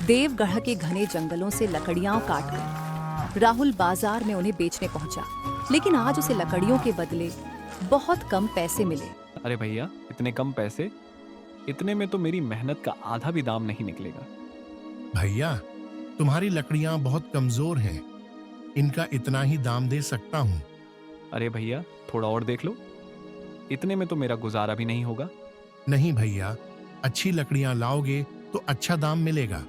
देवगढ़ के घने जंगलों से लकड़ियां काट कर राहुल बाजार में उन्हें बेचने पहुंचा, लेकिन आज उसे लकड़ियों के बदले बहुत कम पैसे मिले। अरे भैया, इतने कम पैसे? इतने में तो मेरी मेहनत का आधा भी दाम नहीं निकलेगा। भैया, तुम्हारी लकड़ियां बहुत कमजोर हैं, इनका इतना ही दाम दे सकता हूँ। अरे भैया, थोड़ा और देख लो, इतने में तो मेरा गुजारा भी नहीं होगा। नहीं भैया, अच्छी लकड़ियां लाओगे तो अच्छा दाम मिलेगा।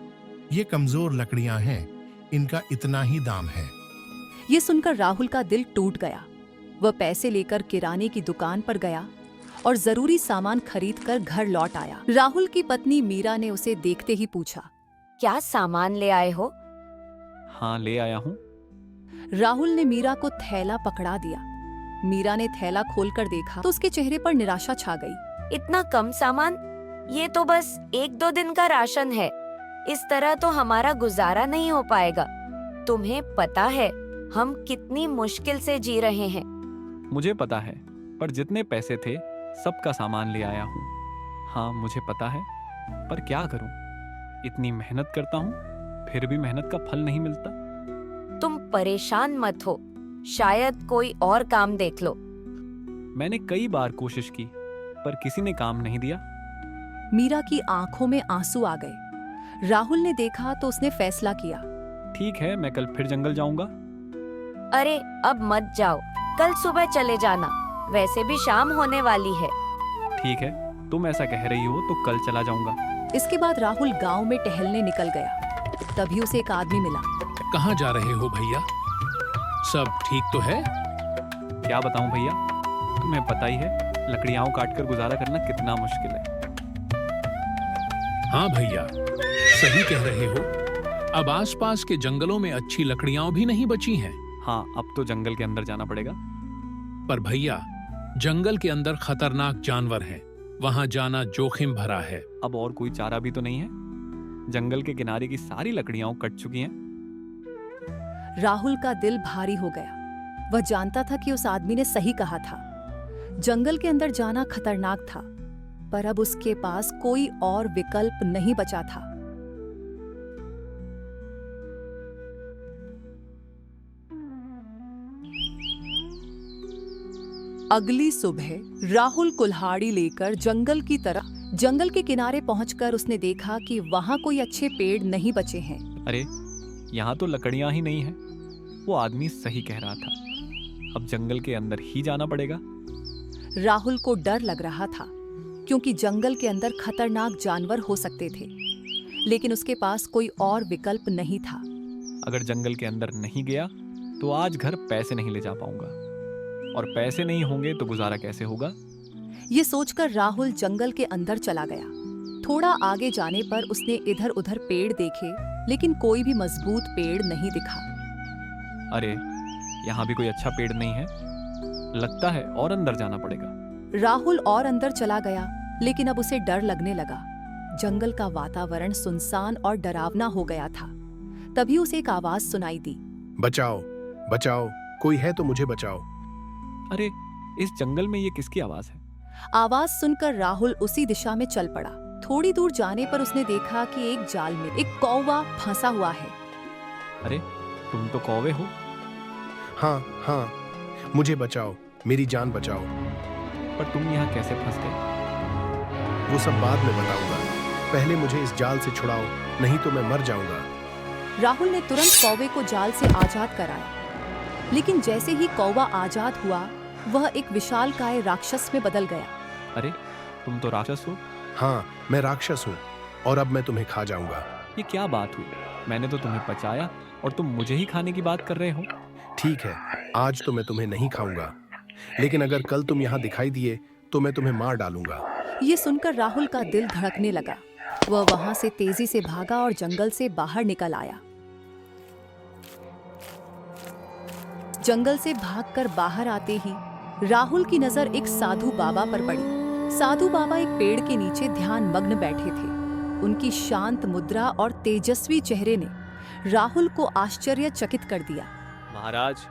ये कमजोर लकड़ियां हैं, इनका इतना ही दाम है। ये सुनकर राहुल का दिल टूट गया। वह पैसे लेकर किराने की दुकान पर गया और जरूरी सामान खरीदकर घर लौट आया। राहुल की पत्नी मीरा ने उसे देखते ही पूछा, क्या सामान ले आए हो? हाँ, ले आया हूँ। राहुल ने मीरा को थैला पकड़ा दिया। मीरा ने थैला खोलकर देखा तो उसके चेहरे पर निराशा छा गई। इतना कम सामान? ये तो बस 1-2 दिन का राशन है। इस तरह तो हमारा गुजारा नहीं हो पाएगा। तुम्हें पता है हम कितनी मुश्किल से जी रहे हैं। मुझे पता है, पर जितने पैसे थे सबका सामान ले आया हूँ। हाँ, मुझे पता है, पर क्या करूँ? इतनी मेहनत करता हूँ, फिर भी मेहनत का फल नहीं मिलता। तुम परेशान मत हो, शायद कोई और काम देख लो। मैंने कई बार कोशिश की, पर किसी ने काम नहीं दिया। मीरा की आंखों में आंसू आ गए। राहुल ने देखा तो उसने फैसला किया, ठीक है, मैं कल फिर जंगल जाऊंगा। अरे अब मत जाओ, कल सुबह चले जाना। वैसे भी शाम होने वाली है। ठीक है, तुम ऐसा कह रही हो तो कल चला जाऊंगा। इसके बाद राहुल गांव में टहलने निकल गया। तभी उसे एक आदमी मिला। कहाँ जा रहे हो भैया? सब ठीक तो है? क्या बताऊं भैया, तुम्हें पता ही है लकड़ियां काटकर गुजारा करना कितना मुश्किल है। हाँ भैया, सही कह रहे हो। अब आसपास के जंगलों में अच्छी लकड़ियां भी नहीं बची हैं। हाँ, अब तो जंगल के अंदर जाना पड़ेगा। पर भैया, जंगल के अंदर खतरनाक जानवर हैं। वहां जाना जोखिम भरा है। अब और कोई चारा भी तो नहीं है। जंगल के किनारे की सारी लकड़ियां कट चुकी हैं। राहुल का दिल भारी हो गया। वह जानता था कि उस आदमी ने सही कहा था। जंगल के अंदर जाना खतरनाक था, पर अब उसके पास कोई और विकल्प नहीं बचा था। अगली सुबह राहुल कुल्हाड़ी लेकर जंगल के किनारे पहुंचकर उसने देखा कि वहां कोई अच्छे पेड़ नहीं बचे हैं। अरे, यहाँ तो लकड़ियां ही नहीं हैं। वो आदमी सही कह रहा था। अब जंगल के अंदर ही जाना पड़ेगा। राहुल को डर लग रहा था, क्योंकि जंगल के अंदर खतरनाक जानवर हो सकते थे, लेकिन उसके पास कोई और विकल्प नहीं था। अगर जंगल के अंदर नहीं गया तो आज घर पैसे नहीं ले जा पाऊंगा, और पैसे नहीं होंगे तो गुजारा कैसे होगा? ये सोचकर राहुल जंगल के अंदर चला गया। थोड़ा आगे जाने पर उसने इधर उधर पेड़ देखे, लेकिन कोई भी मजबूत पेड़ नहीं दिखा। अरे, यहाँ भी कोई अच्छा पेड़ नहीं है। लगता है और अंदर जाना पड़ेगा। राहुल और अंदर चला गया, लेकिन अब उसे डर लगने लगा। जंगल का वातावरण सुनसान और डरावना हो गया था। तभी उसे एक आवाज सुनाई दी, बचाओ, बचाओ, कोई है तो मुझे बचाओ। अरे, इस जंगल में ये किसकी आवाज है? आवाज सुनकर राहुल उसी दिशा में चल पड़ा। थोड़ी दूर जाने पर उसने देखा कि एक जाल में एक कौवा फंसा हुआ है। अरे, तुम तो कौवे हो। हाँ हाँ, मुझे बचाओ, मेरी जान बचाओ। पर तुम यहाँ कैसे फंस गए? वो सब बाद में बताऊंगा, पहले मुझे इस जाल से छुड़ाओ, नहीं तो मैं मर जाऊंगा। राहुल ने तुरंत कौवे को जाल से आजाद कराया, लेकिन जैसे ही कौवा आजाद हुआ, वह एक विशालकाय राक्षस में बदल गया। अरे, तुम तो राक्षस हो। हाँ, मैं राक्षस हूँ और अब मैं तुम्हें खा जाऊंगा। ये क्या बात हुई? मैंने तो तुम्हें बचाया और तुम मुझे ही खाने की बात कर रहे हो। ठीक है, आज तो मैं तुम्हें नहीं खाऊंगा, लेकिन अगर कल तुम यहाँ दिखाई दिए तो मैं तुम्हें मार डालूंगा। ये सुनकर राहुल का दिल धड़कने लगा। वह वहां से तेजी से भागा और जंगल से बाहर निकल आया। जंगल से भागकर बाहर आते ही राहुल की नजर एक साधु बाबा पर पड़ी। साधु बाबा एक पेड़ के नीचे ध्यान मग्न बैठे थे। उनकी शांत मुद्रा और तेजस्वी चेहरे ने राहुल को आश्चर्यचकित कर दिया। महाराज,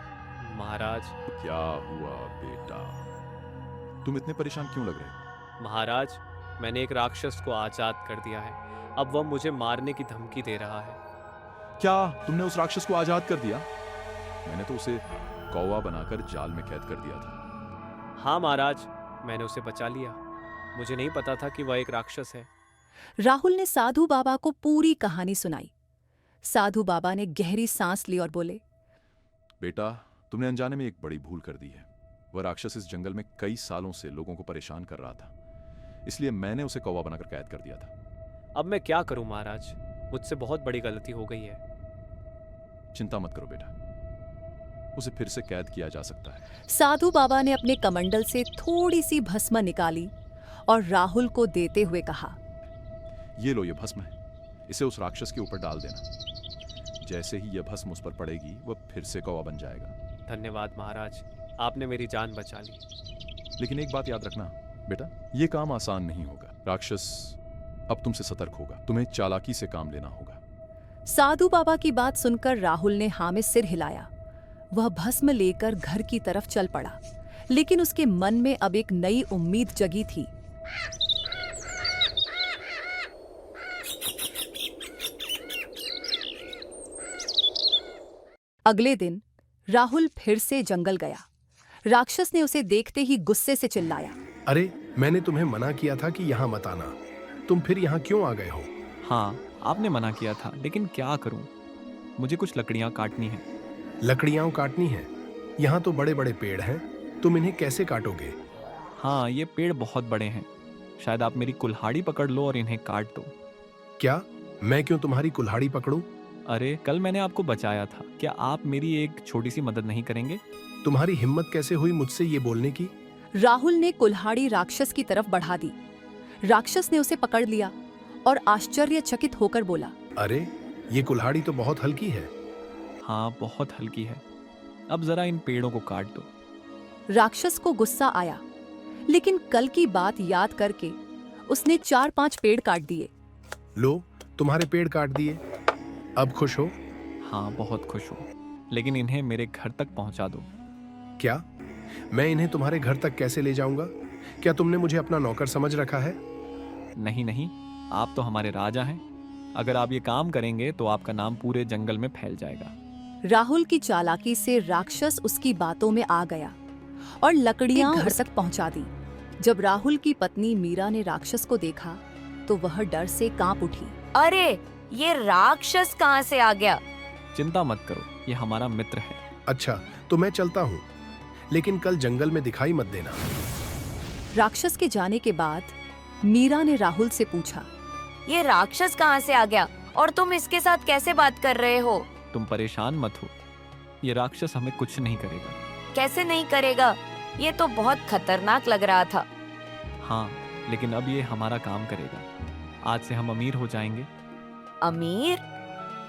महाराज। क्या हुआ बेटा? तुम इतने परेशान क्यों लग रहे हो? महाराज, मैंने एक राक्षस को आजाद कर दिया है। अब वह मुझे मारने की धमकी दे रहा है। क्या तुमने उस राक्षस को आजाद कर दिया? मैंने तो उसे कौवा बनाकर जाल में कैद कर दिया था। हाँ महाराज, मैंने उसे बचा लिया। मुझे नहीं पता था कि वह एक राक्षस है। राहुल ने साधु बाबा को पूरी कहानी सुनाई। साधु बाबा ने गहरी सांस ली और बोले, बेटा, तुमने अनजाने में एक बड़ी भूल कर दी है। वह राक्षस इस जंगल में कई सालों से लोगों को परेशान कर रहा था, इसलिए मैंने उसे कौवा बनाकर कैद कर दिया था। अब मैं क्या करूं महाराज? मुझसे बहुत बड़ी गलती हो गई है। चिंता मत करो बेटा, उसे फिर से कैद किया जा सकता है। साधु बाबा ने अपने कमंडल से थोड़ी सी भस्म निकाली और राहुल को देते हुए कहा, ये लो, ये भस्म है, इसे उस राक्षस के ऊपर डाल देना। जैसे ही यह भस्म उस पर पड़ेगी, वह फिर से कौवा बन जाएगा। धन्यवाद महाराज, आपने मेरी जान बचा ली। लेकिन एक बात याद रखना बेटा, यह काम आसान नहीं होगा। राक्षस अब तुमसे सतर्क होगा, तुम्हें चालाकी से काम लेना होगा। साधु बाबा की बात सुनकर राहुल ने हाँ में सिर हिलाया। वह भस्म लेकर घर की तरफ चल पड़ा, लेकिन उसके मन में अब एक नई उम्मीद जगी थी। अगले दिन राहुल फिर से जंगल गया। राक्षस ने उसे देखते ही गुस्से से चिल्लाया, अरे, मैंने तुम्हें मना किया था कि यहाँ मत आना। तुम फिर यहाँ क्यों आ गए हो? हाँ, आपने मना किया था, लेकिन क्या करूं? मुझे कुछ लकड़ियां काटनी हैं। लकड़ियाँ काटनी है? यहाँ तो बड़े बड़े पेड़ हैं, तुम इन्हें कैसे काटोगे? हाँ, ये पेड़ बहुत बड़े हैं। शायद आप मेरी कुल्हाड़ी पकड़ लो और इन्हें काट दो। क्या? मैं क्यों तुम्हारी कुल्हाड़ी पकड़ूं? अरे, कल मैंने आपको बचाया था। क्या आप मेरी एक छोटी सी मदद नहीं करेंगे? तुम्हारी हिम्मत कैसे हुई मुझसे ये बोलने की? राहुल ने कुल्हाड़ी राक्षस की तरफ बढ़ा दी। राक्षस ने उसे पकड़ लिया और आश्चर्यचकित होकर बोला, अरे, ये कुल्हाड़ी तो बहुत हल्की है। हाँ, बहुत हल्की है। अब जरा इन पेड़ों को काट दो। राक्षस को गुस्सा आया, लेकिन कल की बात याद करके उसने 4-5 पेड़ काट दिए। लो, तुम्हारे पेड़ काट दिए। अब खुश हो? हाँ, बहुत खुश हूँ, लेकिन इन्हें मेरे घर तक पहुँचा दो। क्या? मैं इन्हें तुम्हारे घर तक कैसे ले जाऊंगा? क्या तुमने मुझे अपना नौकर समझ रखा है? नहीं नहीं, आप तो हमारे राजा हैं। अगर आप ये काम करेंगे तो आपका नाम पूरे जंगल में फैल जाएगा। राहुल की चालाकी से राक्षस उसकी बातों में आ गया और लकड़ियां घर तक पहुंचा दी। जब राहुल की पत्नी मीरा ने राक्षस को देखा तो वह डर से कांप उठी। अरे, ये राक्षस कहाँ से आ गया? चिंता मत करो, ये हमारा मित्र है। अच्छा, तो मैं चलता हूँ, लेकिन कल जंगल में दिखाई मत देना। राक्षस के जाने के बाद मीरा ने राहुल से पूछा, ये राक्षस कहाँ से आ गया और तुम इसके साथ कैसे बात कर रहे हो? तुम परेशान मत हो, ये राक्षस हमें कुछ नहीं करेगा। कैसे नहीं करेगा? ये तो बहुत खतरनाक लग रहा था। हाँ, लेकिन अब ये हमारा काम करेगा। आज से हम अमीर हो जाएंगे। अमीर?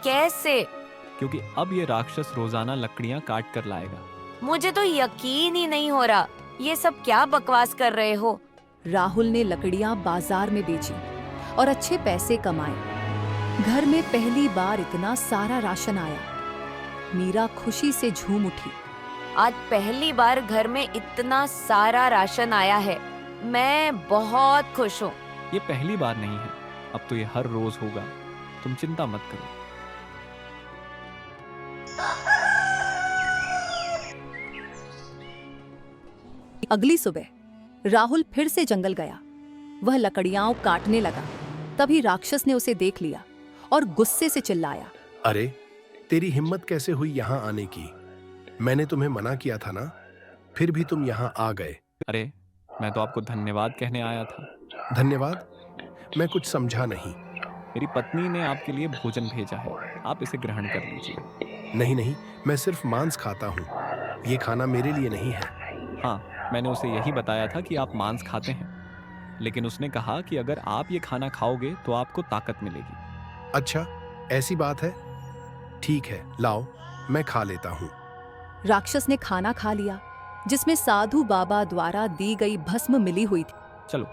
कैसे? क्योंकि अब ये राक्षस रोजाना लकड़ियां काट कर लाएगा। मुझे तो यकीन ही नहीं हो रहा। ये सब क्या बकवास कर रहे हो? राहुल ने लकड़ियां बाजार में बेची और अच्छे पैसे कमाए। घर में पहली बार इतना सारा राशन आया। मीरा खुशी से झूम उठी। आज पहली बार घर में इतना सारा राशन आया है। मैं बहुत खुश हूँ। ये पहली बार नहीं है, अब तो ये हर रोज होगा। तुम चिंता मत करो। अगली सुबह राहुल फिर से जंगल गया। वह लकड़ियां काटने लगा। तभी राक्षस ने उसे देख लिया और गुस्से से चिल्लाया, अरे, तेरी हिम्मत कैसे हुई यहाँ आने की? मैंने तुम्हें मना किया था ना, फिर भी तुम यहाँ आ गए। अरे, मैं तो आपको धन्यवाद कहने आया था। धन्यवाद? मैं कुछ समझा नहीं। मेरी पत्नी ने आपके लिए भोजन भेजा है, आप इसे ग्रहण कर लीजिए। नहीं नहीं, मैं सिर्फ मांस खाता हूँ। ये खाना मेरे लिए नहीं है। हाँ, मैंने उसे यही बताया था कि आप मांस खाते हैं, लेकिन उसने कहा कि अगर आप ये खाना खाओगे तो आपको ताकत मिलेगी। अच्छा, ऐसी बात है? ठीक है, लाओ, मैं खा लेता हूँ। राक्षस ने खाना खा लिया, जिसमें साधु बाबा द्वारा दी गई भस्म मिली हुई थी। चलो,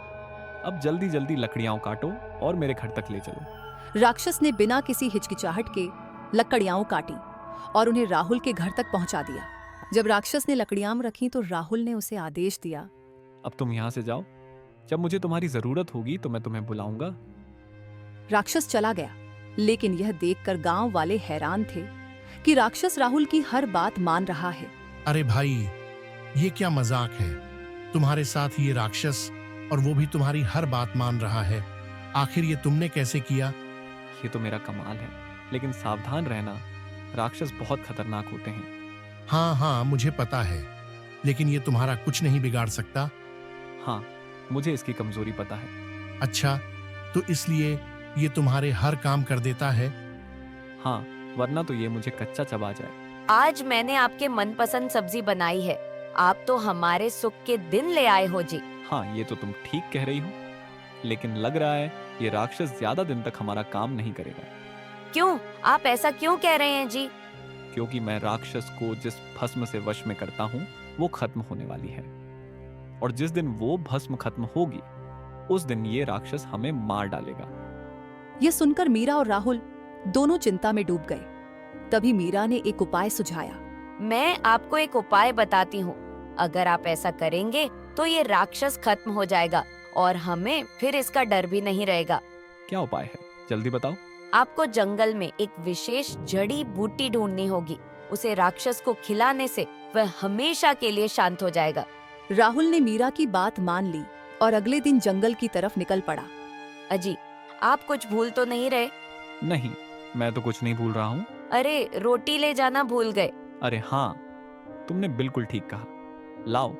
अब जल्दी जल्दी लकड़ियां काटो और मेरे घर तक ले चलो। राक्षस ने बिना किसी हिचकिचाहट के लकड़ियां काटी और उन्हें राहुल के घर तक पहुंचा दिया। जब राक्षस ने लकड़ियां रखी तो राहुल ने उसे आदेश दिया, अब तुम यहाँ से जाओ। जब मुझे तुम्हारी जरूरत होगी तो मैं तुम्हें बुलाऊंगा। राक्षस चला गया, लेकिन यह देखकर गांव वाले हैरान थे कि राक्षस राहुल की हर बात मान रहा है। अरे भाई, ये क्या मजाक है? तुम्हारे साथ ये राक्षस, और वो भी तुम्हारी हर बात मान रहा है। आखिर ये तुमने कैसे किया? ये तो मेरा कमाल है, लेकिन सावधान रहना, राक्षस बहुत खतरनाक होते हैं। हाँ हाँ, मुझे पता है, लेकिन ये तुम्हारा कुछ नहीं बिगाड़ सकता। हाँ, मुझे इसकी कमजोरी पता है। अच्छा, तो इसलिए ये तुम्हारे हर काम कर देता है? हाँ, वरना तो ये मुझे कच्चा चबा जाए। आज मैंने आपके मनपसंद सब्जी बनाई है। आप तो हमारे सुख के दिन ले आए हो जी। हाँ, ये तो तुम ठीक कह रही हो, लेकिन लग रहा है ये राक्षस ज्यादा दिन तक हमारा काम नहीं करेगा। क्यों? आप ऐसा क्यों कह रहे हैं जी? क्योंकि मैं राक्षस को जिस भस्म से वश में करता हूँ वो खत्म होने वाली है, और जिस दिन वो भस्म खत्म होगी उस दिन ये राक्षस हमें मार डालेगा। यह सुनकर मीरा और राहुल दोनों चिंता में डूब गए। तभी मीरा ने एक उपाय सुझाया। मैं आपको एक उपाय बताती हूँ। अगर आप ऐसा करेंगे तो ये राक्षस खत्म हो जाएगा और हमें फिर इसका डर भी नहीं रहेगा। क्या उपाय है, जल्दी बताओ। आपको जंगल में एक विशेष जड़ी बूटी ढूंढनी होगी। उसे राक्षस को खिलाने से वह हमेशा के लिए शांत हो जाएगा। राहुल ने मीरा की बात मान ली और अगले दिन जंगल की तरफ निकल पड़ा। अजी, आप कुछ भूल तो नहीं रहे? नहीं, मैं तो कुछ नहीं भूल रहा हूँ। अरे, रोटी ले जाना भूल गए। अरे हाँ, तुमने बिल्कुल ठीक कहा। लाओ,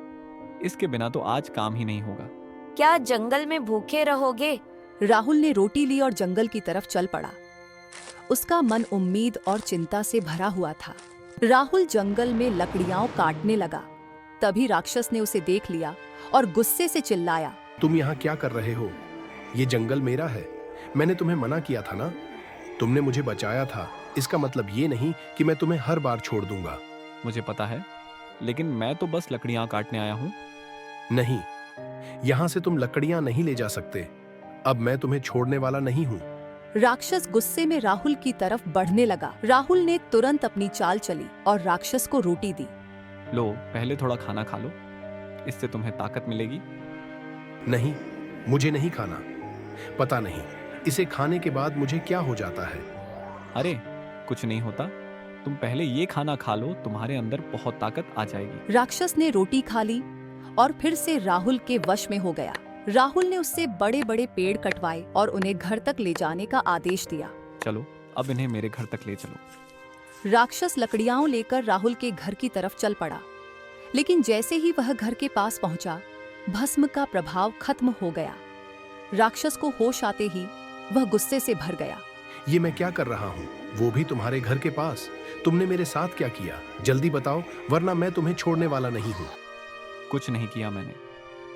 इसके बिना तो आज काम ही नहीं होगा। क्या जंगल में भूखे रहोगे? राहुल ने रोटी ली और जंगल की तरफ चल पड़ा। उसका मन उम्मीद और चिंता से भरा हुआ था। राहुल जंगल में लकड़ियां काटने लगा। तभी राक्षस ने उसे देख लिया और गुस्से से चिल्लाया। तुम यहाँ क्या कर रहे हो? ये जंगल मेरा है। मैंने तुम्हें मना किया था ना। तुमने मुझे बचाया था। इसका मतलब ये नहीं कि मैं तुम्हें हर बार छोड़ दूंगा। मुझे पता है, लेकिन मैं तो बस लकड़ियां काटने आया हूँ। नहीं, यहाँ से तुम लकड़ियां नहीं ले जा सकते। अब मैं तुम्हें छोड़ने वाला नहीं हूँ। राक्षस गुस्से में राहुल की तरफ बढ़ने लगा। राहुल ने तुरंत अपनी चाल चली और राक्षस को रोटी दी। लो, पहले थोड़ा खाना खा लो, इससे तुम्हें ताकत मिलेगी। नहीं, मुझे नहीं खाना। पता नहीं इसे खाने के बाद मुझे क्या हो जाता है। अरे, कुछ नहीं होता, तुम पहले ये खाना खा लो, तुम्हारे अंदर बहुत ताकत आ जाएगी। राक्षस ने रोटी खा ली और फिर से राहुल के वश में हो गया। राहुल ने उससे बड़े बड़े पेड़ कटवाए और उन्हें घर तक ले जाने का आदेश दिया। चलो, अब इन्हें मेरे घर तक ले चलो। राक्षस लकड़ियां लेकर राहुल के घर की तरफ चल पड़ा, लेकिन जैसे ही वह घर के पास पहुंचा, भस्म का प्रभाव खत्म हो गया। राक्षस को होश आते ही वह गुस्से से भर गया। ये मैं क्या कर रहा हूँ? वो भी तुम्हारे घर के पास। तुमने मेरे साथ क्या किया? जल्दी बताओ, वरना मैं तुम्हें छोड़ने वाला नहीं हूँ। कुछ नहीं किया मैंने,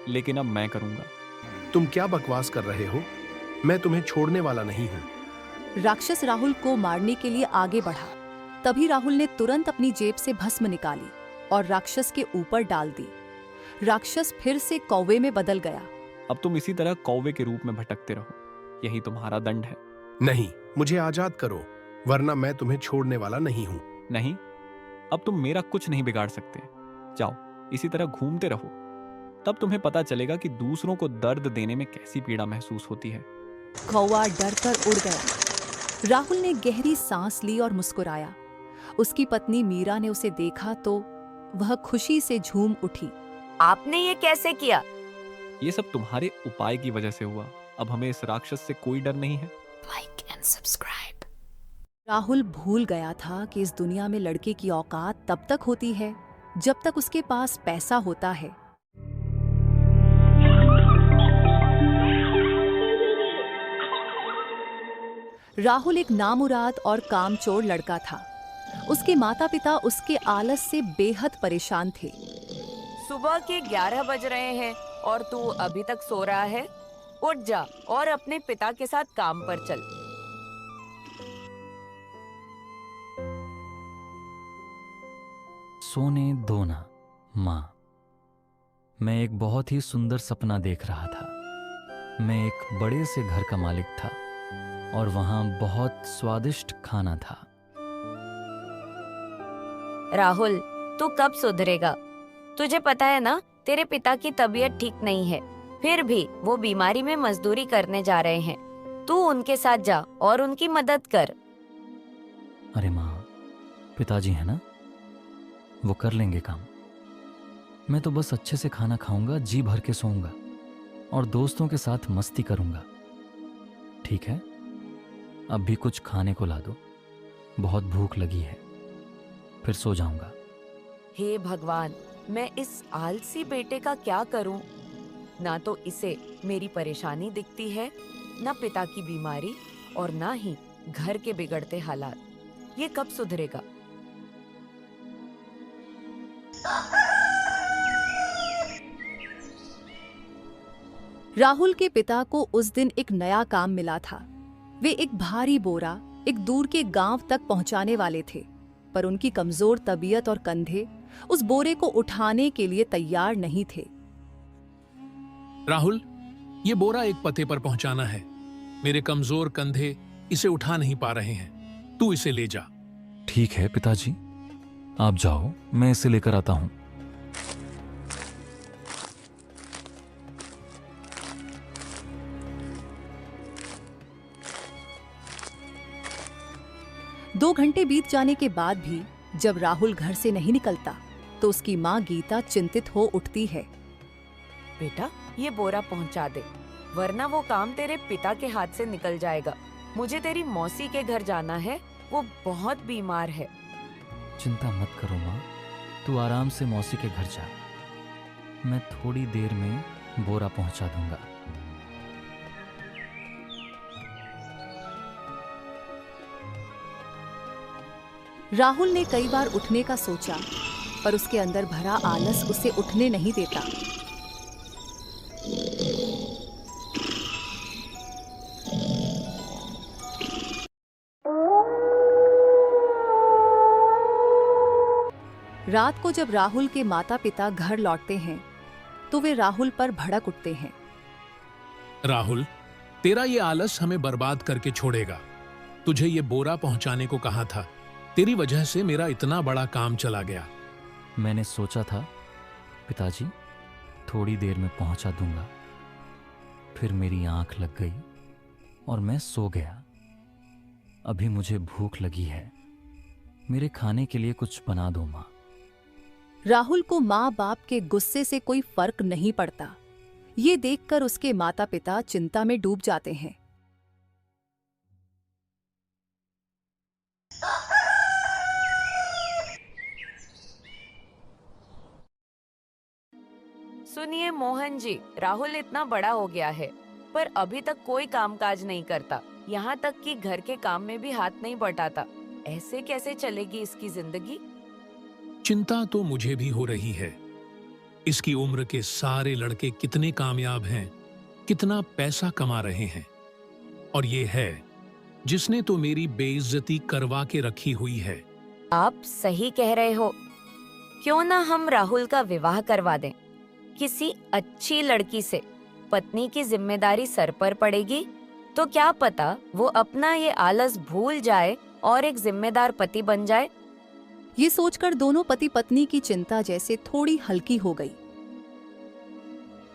लेकिन अब मैं करूंगा। तुम क्या बकवास कर रहे हो? मैं तुम्हें छोड़ने वाला नहीं हूँ। राक्षस राहुल को मारने के लिए आगे बढ़ा। तभी राहुल ने तुरंत अपनी जेब से भस्म निकाली और राक्षस के ऊपर डाल दी। राक्षस फिर से कौवे में बदल गया। अब तुम इसी तरह कौवे के रूप में भटकते रहो, यही तुम्हारा दंड है। नहीं, मुझे आजाद करो, वरना मैं तुम्हें छोड़ने वाला नहीं हूँ। नहीं, अब तुम मेरा कुछ नहीं बिगाड़ सकते। जाओ, इसी तरह घूमते रहो, तब तुम्हें पता चलेगा कि दूसरों को दर्द देने में कैसी पीड़ा महसूस होती है। कौवा डरकर उड़ गया। राहुल ने गहरी सांस ली और मुस्कुराया। उसकी पत्नी मीरा ने उसे देखा तो वह खुशी से झूम उठी। आपने ये कैसे किया? ये सब तुम्हारे उपाय की वजह से हुआ। अब हमें इस राक्षस से कोई डर नहीं है। Like and subscribe. राहुल भूल गया था कि इस दुनिया में लड़के की औकात तब तक होती है जब तक उसके पास पैसा होता है। राहुल एक नामुराद और कामचोर लड़का था। उसके माता पिता उसके आलस से बेहद परेशान थे। सुबह के 11 बज रहे हैं और तू अभी तक सो रहा है। उठ जा और अपने पिता के साथ काम पर चल। सोने दो ना माँ। मैं एक बहुत ही सुंदर सपना देख रहा था। मैं एक बड़े से घर का मालिक था और वहाँ बहुत स्वादिष्ट खाना था। राहुल, तू कब सुधरेगा? तुझे पता है ना, तेरे पिता की तबीयत ठीक नहीं है, फिर भी वो बीमारी में मजदूरी करने जा रहे हैं। तू उनके साथ जा और उनकी मदद कर। अरे माँ, पिताजी है ना, वो कर लेंगे काम। मैं तो बस अच्छे से खाना खाऊंगा, जी भर के सोऊंगा और दोस्तों के साथ मस्ती करूंगा। ठीक है, अब भी कुछ खाने को ला दो, बहुत भूख लगी है, फिर सो जाऊंगा। हे भगवान, मैं इस आलसी बेटे का क्या करूं? ना तो इसे मेरी परेशानी दिखती है, ना पिता की बीमारी और ना ही घर के बिगड़ते हालात। ये कब सुधरेगा? राहुल के पिता को उस दिन एक नया काम मिला था। वे एक भारी बोरा एक दूर के गांव तक पहुंचाने वाले थे, पर उनकी कमजोर तबीयत और कंधे उस बोरे को उठाने के लिए तैयार नहीं थे। राहुल, ये बोरा एक पते पर पहुंचाना है। मेरे कमजोर कंधे इसे उठा नहीं पा रहे हैं, तू इसे ले जा। ठीक है पिताजी, आप जाओ, मैं इसे लेकर आता हूं। दो घंटे बीत जाने के बाद भी जब राहुल घर से नहीं निकलता तो उसकी माँ गीता चिंतित हो उठती है। बेटा, ये बोरा पहुंचा दे, वरना वो काम तेरे पिता के हाथ से निकल जाएगा। मुझे तेरी मौसी के घर जाना है, वो बहुत बीमार है। चिंता मत करो माँ, तू आराम से मौसी के घर जा, मैं थोड़ी देर में बोरा पहुंचा दूंगा। राहुल ने कई बार उठने का सोचा, पर उसके अंदर भरा आलस उसे उठने नहीं देता। रात को जब राहुल के माता पिता घर लौटते हैं तो वे राहुल पर भड़क उठते हैं। राहुल, तेरा ये आलस हमें बर्बाद करके छोड़ेगा। तुझे ये बोरा पहुंचाने को कहा था, तेरी वजह से मेरा इतना बड़ा काम चला गया। मैंने सोचा था पिताजी थोड़ी देर में पहुंचा दूंगा, फिर मेरी आंख लग गई और मैं सो गया। अभी मुझे भूख लगी है, मेरे खाने के लिए कुछ बना दो माँ। राहुल को माँ बाप के गुस्से से कोई फर्क नहीं पड़ता। ये देखकर उसके माता पिता चिंता में डूब जाते हैं। सुनिए मोहन जी, राहुल इतना बड़ा हो गया है पर अभी तक कोई कामकाज नहीं करता, यहाँ तक कि घर के काम में भी हाथ नहीं बटाता। ऐसे कैसे चलेगी इसकी जिंदगी? चिंता तो मुझे भी हो रही है। इसकी उम्र के सारे लड़के कितने कामयाब हैं, कितना पैसा कमा रहे हैं, और ये है जिसने तो मेरी बेइज्जती करवा के रखी हुई है। आप सही कह रहे हो। क्यों ना हम राहुल का विवाह करवा दें किसी अच्छी लड़की से। पत्नी की जिम्मेदारी सर पर पड़ेगी तो क्या पता वो अपना ये आलस भूल जाए और एक जिम्मेदार पति बन जाए। ये सोचकर दोनों पति पत्नी की चिंता जैसे थोड़ी हल्की हो गई।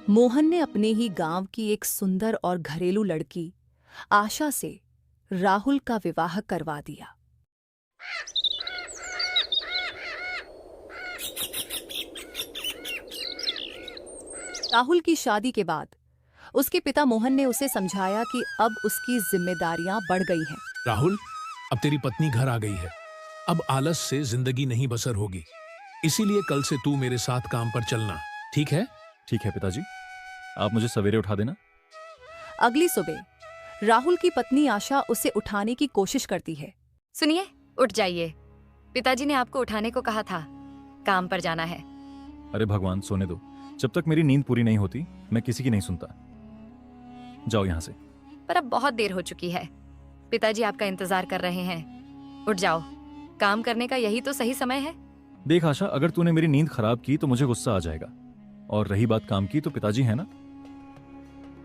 मोहन ने अपने ही गांव की एक सुंदर और घरेलू लड़की आशा से राहुल का विवाह करवा दिया। राहुल की शादी के बाद उसके पिता मोहन ने उसे समझाया कि अब उसकी जिम्मेदारियां बढ़ गई हैं। राहुल, अब तेरी पत्नी घर आ गई है, अब आलस से जिंदगी नहीं बसर होगी। इसीलिए कल से तू मेरे साथ काम पर चलना, ठीक है? ठीक है पिताजी, आप मुझे सवेरे उठा देना। अगली सुबह राहुल की पत्नी आशा उसे उठाने की कोशिश करती है। सुनिए, उठ जाइए, पिताजी ने आपको उठाने को कहा था, काम पर जाना है। अरे भगवान, सोने दो, जब तक मेरी नींद पूरी नहीं होती मैं किसी की नहीं सुनता। जाओ यहाँ से। पर अब बहुत देर हो चुकी है, पिताजी आपका इंतजार कर रहे हैं। उठ जाओ, काम करने का यही तो सही समय है। देख आशा, अगर तूने मेरी नींद खराब की तो मुझे गुस्सा आ जाएगा, और रही बात काम की तो पिताजी है ना,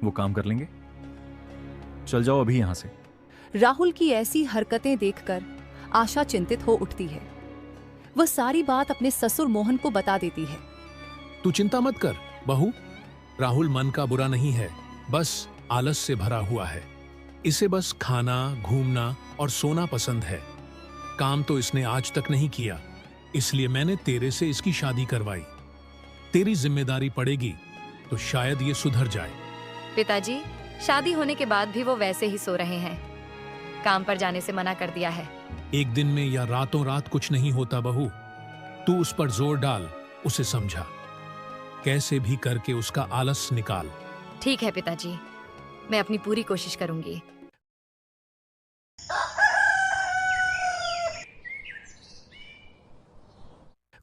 वो काम कर लेंगे। चल जाओ अभी यहाँ से। राहुल की ऐसी हरकतें देखकर आशा चिंतित हो उठती है। वह सारी बात अपने ससुर मोहन को बता देती है। तू चिंता मत कर बहू, राहुल मन का बुरा नहीं है, बस आलस से भरा हुआ है। इसे बस खाना, घूमना और सोना पसंद है। काम तो इसने आज तक नहीं किया, इसलिए मैंने तेरे से इसकी शादी करवाई। तेरी जिम्मेदारी पड़ेगी तो शायद ये सुधर जाए। पिताजी, शादी होने के बाद भी वो वैसे ही सो रहे हैं। काम पर जाने से मना कर दिया है। एक दिन में या रातों रात कुछ नहीं होता बहू। तू उस पर जोर डाल, उसे समझा, कैसे भी करके उसका आलस निकाल। ठीक है पिताजी, मैं अपनी पूरी कोशिश करूंगी।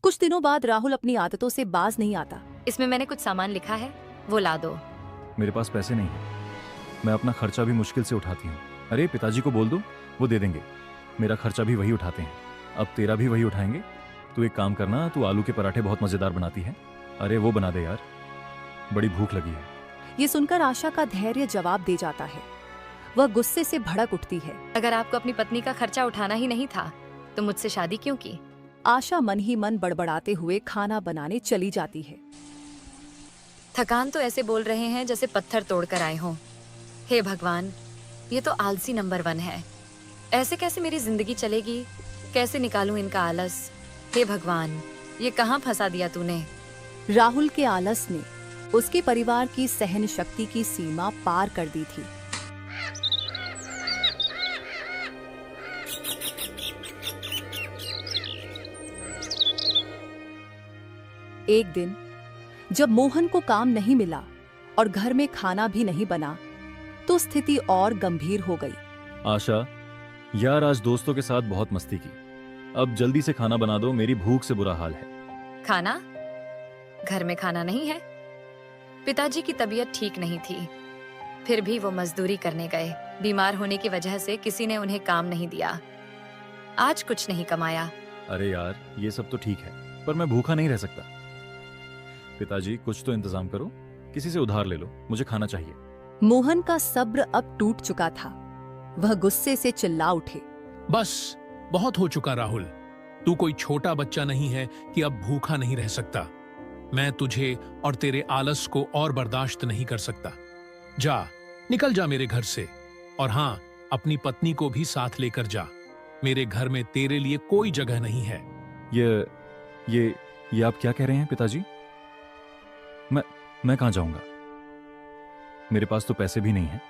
कुछ दिनों बाद राहुल अपनी आदतों से बाज नहीं आता। इसमें मैंने कुछ सामान लिखा है, वो ला दो। मेरे पास पैसे नहीं है, मैं अपना खर्चा भी मुश्किल से उठाती हूँ। अरे पिताजी को बोल दो, वो दे देंगे। मेरा खर्चा भी वही उठाते हैं, अब तेरा भी वही उठाएंगे। तू एक काम करना, तू आलू के पराठे बहुत मजेदार बनाती है, अरे वो बना दे यार, बड़ी भूख लगी है। ये सुनकर आशा का धैर्य जवाब दे जाता है। वह गुस्से से भड़क उठती है। अगर आपको अपनी पत्नी का खर्चा उठाना ही नहीं था तो मुझसे शादी क्यों की? आशा मन ही मन बड़बड़ाते हुए खाना बनाने चली जाती है। थकान तो ऐसे बोल रहे हैं जैसे पत्थर तोड़कर आए हों। हे भगवान, ये तो आलसी नंबर 1 है। ऐसे कैसे मेरी जिंदगी चलेगी? कैसे निकालूं इनका आलस? हे भगवान, ये कहाँ फंसा दिया तूने? राहुल के आलस ने उसके परिवार की सहन शक्ति की सीमा पार कर दी थी। एक दिन जब मोहन को काम नहीं मिला और घर में खाना भी नहीं बना तो स्थिति और गंभीर हो गई। आशा, यार आज दोस्तों के साथ बहुत मस्ती की, अब जल्दी से खाना बना दो, मेरी भूख से बुरा हाल है। खाना? घर में खाना नहीं है। पिताजी की तबीयत ठीक नहीं थी, फिर भी वो मजदूरी करने गए। बीमार होने की वजह से किसी ने उन्हें काम नहीं दिया। आज कुछ नहीं कमाया। अरे यार, ये सब तो ठीक है, पर मैं भूखा नहीं रह सकता। पिताजी कुछ तो इंतजाम करो, किसी से उधार ले लो, मुझे खाना चाहिए। मोहन का सब्र अब टूट चुका था। वह गुस्से से चिल्ला उठे। बस बहुत हो चुका राहुल, तू कोई छोटा बच्चा नहीं है कि अब भूखा नहीं रह सकता। मैं तुझे और तेरे आलस को और बर्दाश्त नहीं कर सकता। जा, निकल जा मेरे घर से, और हाँ, अपनी पत्नी को भी साथ लेकर जा। मेरे घर में तेरे लिए कोई जगह नहीं है। ये आप क्या कह रहे हैं पिताजी? मैं कहां जाऊंगा? मेरे पास तो पैसे भी नहीं हैं।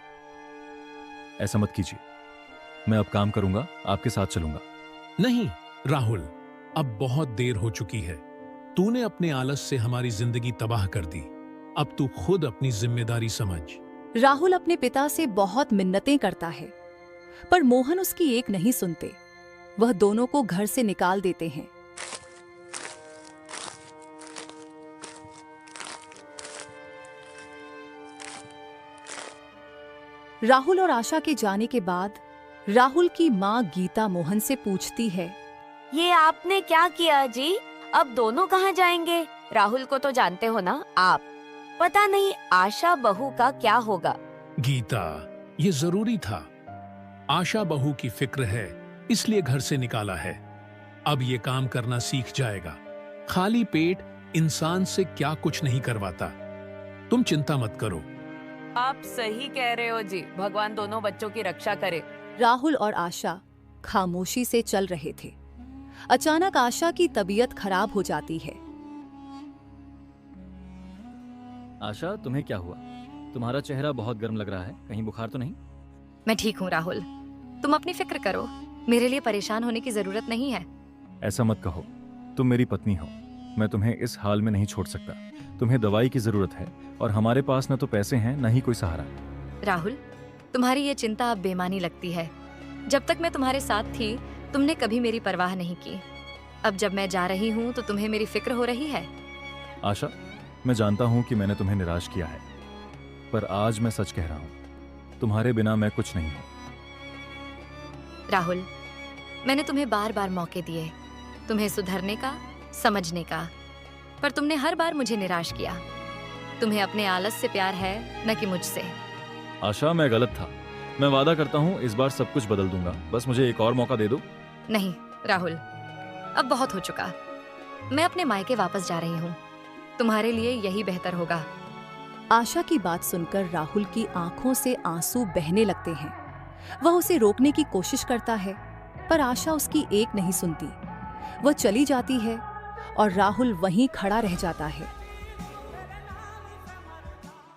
ऐसा मत कीजिए, मैं अब काम करूंगा, आपके साथ चलूंगा। नहीं राहुल, अब बहुत देर हो चुकी है। तूने अपने आलस से हमारी जिंदगी तबाह कर दी। अब तू खुद अपनी जिम्मेदारी समझ। राहुल अपने पिता से बहुत मिन्नतें करता है, पर मोहन उसकी एक नहीं सुनते। वह दोनों को घर से निकाल देते हैं। राहुल और आशा के जाने के बाद राहुल की माँ गीता मोहन से पूछती है, ये आपने क्या किया जी? अब दोनों कहाँ जाएंगे? राहुल को तो जानते हो ना आप। पता नहीं आशा बहू का क्या होगा। गीता, ये जरूरी था। आशा बहू की फिक्र है, इसलिए घर से निकाला है। अब ये काम करना सीख जाएगा। खाली पेट इंसान से क्या कुछ नहीं करवाता। तुम चिंता मत करो। आप सही कह रहे हो जी, भगवान दोनों बच्चों की रक्षा करे। राहुल और आशा खामोशी से चल रहे थे। अचानक आशा की तबीयत खराब हो जाती है। आशा, तुम्हें क्या हुआ? तुम्हारा चेहरा बहुत गर्म लग रहा है, कहीं बुखार तो नहीं? मैं ठीक हूँ राहुल, तुम अपनी फिक्र करो। मेरे लिए परेशान होने की जरूरत नहीं है। ऐसा मत कहो, तुम मेरी पत्नी हो। मैं तुम्हें इस हाल में नहीं छोड़ सकता। तुम्हें दवाई की जरूरत है और हमारे पास न तो पैसे हैं न ही कोई सहारा। राहुल, तुम्हारी ये चिंता अब बेमानी लगती है। जब तक मैं तुम्हारे साथ थी तुमने कभी मेरी परवाह नहीं की। अब जब मैं जा रही हूँ तो तुम्हें मेरी फिक्र हो रही है। आशा, मैं जानता हूँ कि मैंने तुम्हें निराश किया है, पर आज मैं सच कह रहा हूँ, तुम्हारे बिना मैं कुछ नहीं हूँ। राहुल, मैंने तुम्हें बार बार मौके दिए, तुम्हें सुधरने का, समझने का, पर तुमने हर बार मुझे निराश किया। तुम्हें अपने आलस से प्यार है, न कि मुझसे। आशा, मैं गलत था। मैं वादा करता हूँ इस बार सब कुछ बदल दूंगा। बस मुझे एक और मौका दे दो। नहीं राहुल, अब बहुत हो चुका। मैं अपने मायके वापस जा रही हूँ। तुम्हारे लिए यही बेहतर होगा। आशा की बात सुनकर राहुल की आंखों से आंसू बहने लगते हैं। वह उसे रोकने की कोशिश करता है, पर आशा उसकी एक नहीं सुनती। वह चली जाती है और राहुल वहीं खड़ा रह जाता है।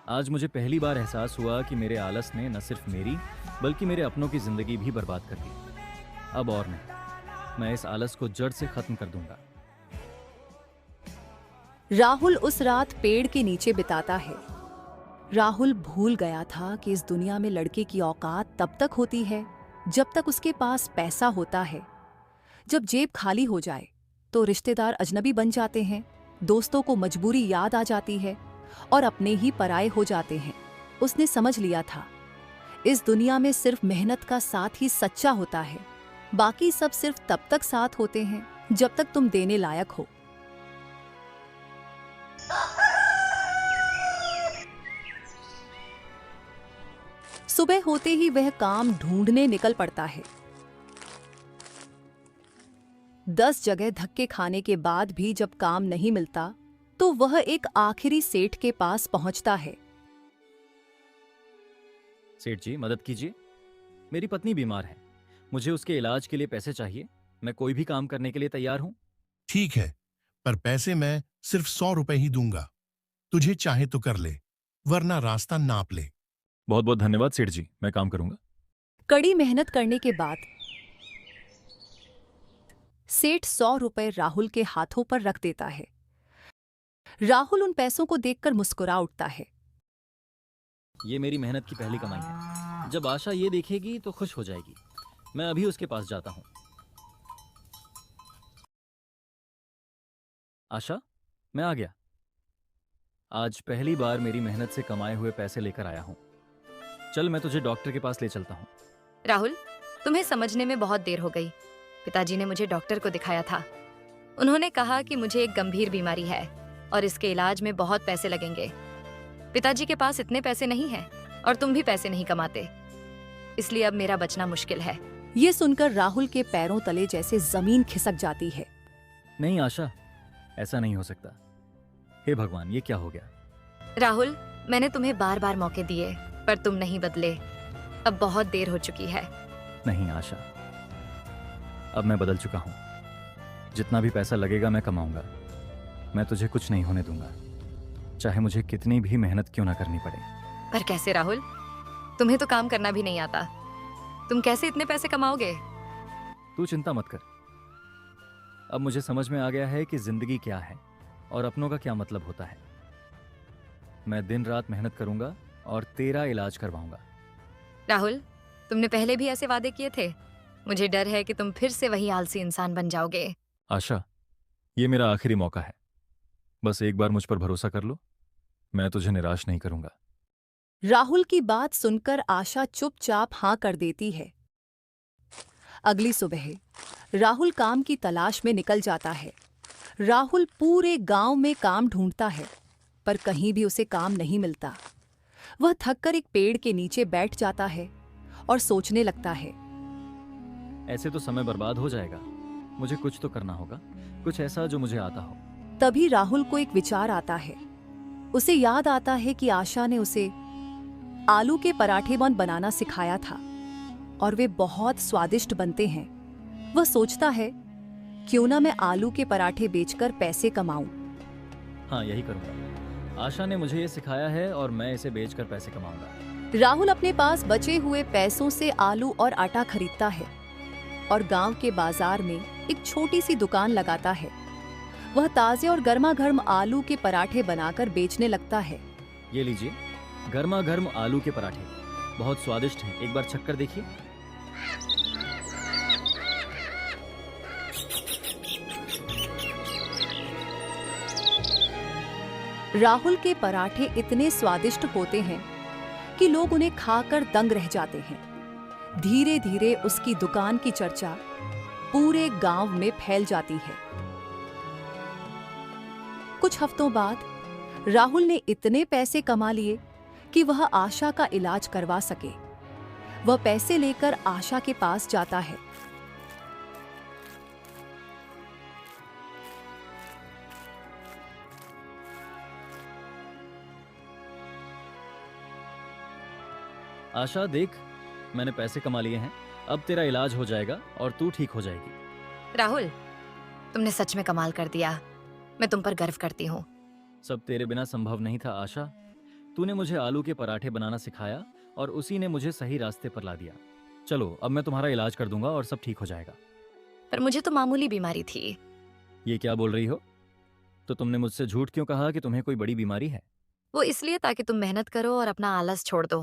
आज मुझे पहली बार एहसास हुआ कि मेरे आलस ने न सिर्फ मेरी बल्कि मेरे अपनों की जिंदगी भी बर्बाद कर दी। अब और नहीं, मैं इस आलस को जड़ से खत्म कर दूंगा। राहुल उस रात पेड़ के नीचे बिताता है। राहुल भूल गया था कि इस दुनिया में लड़के की औकात तब तक होती है जब तक उसके पास पैसा होता है। जब जेब खाली हो जाए तो रिश्तेदार अजनबी बन जाते हैं, दोस्तों को मजबूरी याद आ जाती है और अपने ही पराये हो जाते हैं। उसने समझ लिया था, इस दुनिया में सिर्फ मेहनत का साथ ही सच्चा होता है, बाकी सब सिर्फ तब तक साथ होते हैं जब तक तुम देने लायक हो। सुबह होते ही वह काम ढूंढने निकल पड़ता है। 10 जगह धक्के खाने के बाद भी जब काम नहीं मिलता तो वह एक आखिरी सेठ के पास पहुंचता है। सेठ जी, मदद कीजिए। मेरी पत्नी बीमार है, मुझे उसके इलाज के लिए पैसे चाहिए। मैं कोई भी काम करने के लिए तैयार हूं। ठीक है, पर पैसे मैं सिर्फ 100 रुपए ही दूंगा। तुझे चाहे तो कर ले, वरना रास्ता नाप ले। बहुत बहुत धन्यवाद सेठ जी, मैं काम करूंगा। कड़ी मेहनत करने के बाद सेठ 100 रुपए राहुल के हाथों पर रख देता है। राहुल उन पैसों को देखकर मुस्कुरा उठता है। ये मेरी मेहनत की पहली कमाई है। जब आशा ये देखेगी तो खुश हो जाएगी। मैं अभी उसके पास जाता हूं। आशा, मैं आ गया। आज पहली बार मेरी मेहनत से कमाए हुए पैसे लेकर आया हूं। चल, मैं तुझे डॉक्टर के पास ले चलता हूं। राहुल, तुम्हें समझने में बहुत देर हो गई। पिताजी ने मुझे डॉक्टर को दिखाया था। उन्होंने कहा कि मुझे एक गंभीर बीमारी है और इसके इलाज में बहुत पैसे लगेंगे। पिताजी के पास इतने पैसे नहीं हैं और तुम भी पैसे नहीं कमाते, इसलिए अब मेरा बचना मुश्किल है। ये सुनकर राहुल के पैरों तले जैसे जमीन खिसक जाती है। नहीं आशा, ऐसा नहीं हो सकता। हे भगवान, ये क्या हो गया? राहुल, मैंने तुम्हें बार बार मौके दिए पर तुम नहीं बदले। अब बहुत देर हो चुकी है। नहीं आशा, अब मैं बदल चुका हूं। जितना भी पैसा लगेगा मैं कमाऊंगा। मैं तुझे कुछ नहीं होने दूंगा, चाहे मुझे कितनी भी मेहनत क्यों ना करनी पड़े। पर कैसे राहुल? तुम्हें तो काम करना भी नहीं आता। तुम कैसे इतने पैसे कमाओगे? तू चिंता मत कर। अब मुझे समझ में आ गया है कि जिंदगी क्या है और अपनों का क्या मतलब होता है। मैं दिन रात मेहनत करूंगा और तेरा इलाज करवाऊंगा। राहुल, तुमने पहले भी ऐसे वादे किए थे। मुझे डर है कि तुम फिर से वही आलसी इंसान बन जाओगे। आशा, ये मेरा आखिरी मौका है। बस एक बार मुझ पर भरोसा कर लो, मैं तुझे निराश नहीं करूंगा। राहुल की बात सुनकर आशा चुपचाप हाँ कर देती है। अगली सुबह राहुल काम की तलाश में निकल जाता है। राहुल पूरे गांव में काम ढूंढता है, पर कहीं भी उसे काम नहीं मिलता। वह थककर एक पेड़ के नीचे बैठ जाता है और सोचने लगता है। ऐसे तो समय बर्बाद हो जाएगा। मुझे कुछ तो करना होगा, कुछ ऐसा जो मुझे आता हो। तभी राहुल को एक विचार आता है। उसे याद आता है कि आशा ने उसे आलू के पराठे बनाना सिखाया था और वे बहुत स्वादिष्ट बनते हैं। वह सोचता है, क्यों ना मैं आलू के पराठे बेचकर पैसे कमाऊं। हाँ, यही करूंगा। आशा ने मुझे ये सिखाया है और मैं इसे बेचकर पैसे कमाऊंगा। राहुल अपने पास बचे हुए पैसों से आलू और आटा खरीदता है और गांव के बाजार में एक छोटी सी दुकान लगाता है। वह ताजे और गर्मा गर्म आलू के पराठे बनाकर बेचने लगता है। ये लीजिए, गर्मा गर्म आलू के पराठे बहुत स्वादिष्ट हैं। एक बार चखकर देखिए। राहुल के पराठे इतने स्वादिष्ट होते हैं कि लोग उन्हें खाकर दंग रह जाते हैं। धीरे धीरे उसकी दुकान की चर्चा पूरे गांव में फैल जाती है। कुछ हफ्तों बाद राहुल ने इतने पैसे कमा लिए कि वह आशा का इलाज करवा सके। वह पैसे लेकर आशा के पास जाता है। आशा, देख, मैंने पैसे कमा लिए हैं, अब तेरा इलाज हो जाएगा और तू ठीक हो जाएगी। राहुल, तुमने सच में कमाल कर दिया। मैं तुम पर गर्व करती हूँ। सब तेरे बिना संभव नहीं था आशा। तूने मुझे आलू के पराठे बनाना सिखाया और उसी ने मुझे सही रास्ते पर ला दिया। चलो अब मैं तुम्हारा इलाज कर दूंगा और सब ठीक हो जाएगा। पर मुझे तो मामूली बीमारी थी। ये क्या बोल रही हो? तो तुमने मुझसे झूठ क्यों कहा कि तुम्हें कोई बड़ी बीमारी है? वो इसलिए ताकि तुम मेहनत करो और अपना आलस छोड़ दो।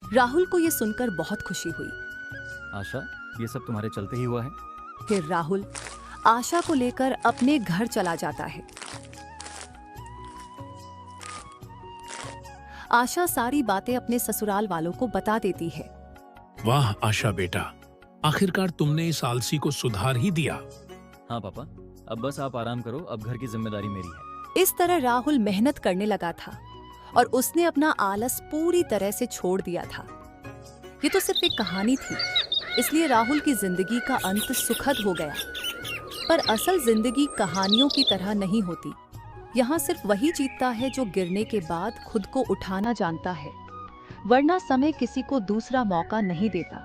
राहुल को ये सुनकर बहुत खुशी हुई। आशा, ये सब तुम्हारे चलते ही हुआ है? फिर राहुल आशा को लेकर अपने घर चला जाता है। आशा सारी बातें अपने ससुराल वालों को बता देती है। वाह आशा बेटा, आखिरकार तुमने इस आलसी को सुधार ही दिया। हाँ पापा, अब बस आप आराम करो, अब घर की जिम्मेदारी मेरी है। इस तरह राहुल मेहनत करने लगा था और उसने अपना आलस पूरी तरह से छोड़ दिया था। ये तो सिर्फ एक कहानी थी, इसलिए राहुल की जिंदगी का अंत सुखद हो गया। पर असल जिंदगी कहानियों की तरह नहीं होती। यहाँ सिर्फ वही जीतता है जो गिरने के बाद खुद को उठाना जानता है, वरना समय किसी को दूसरा मौका नहीं देता।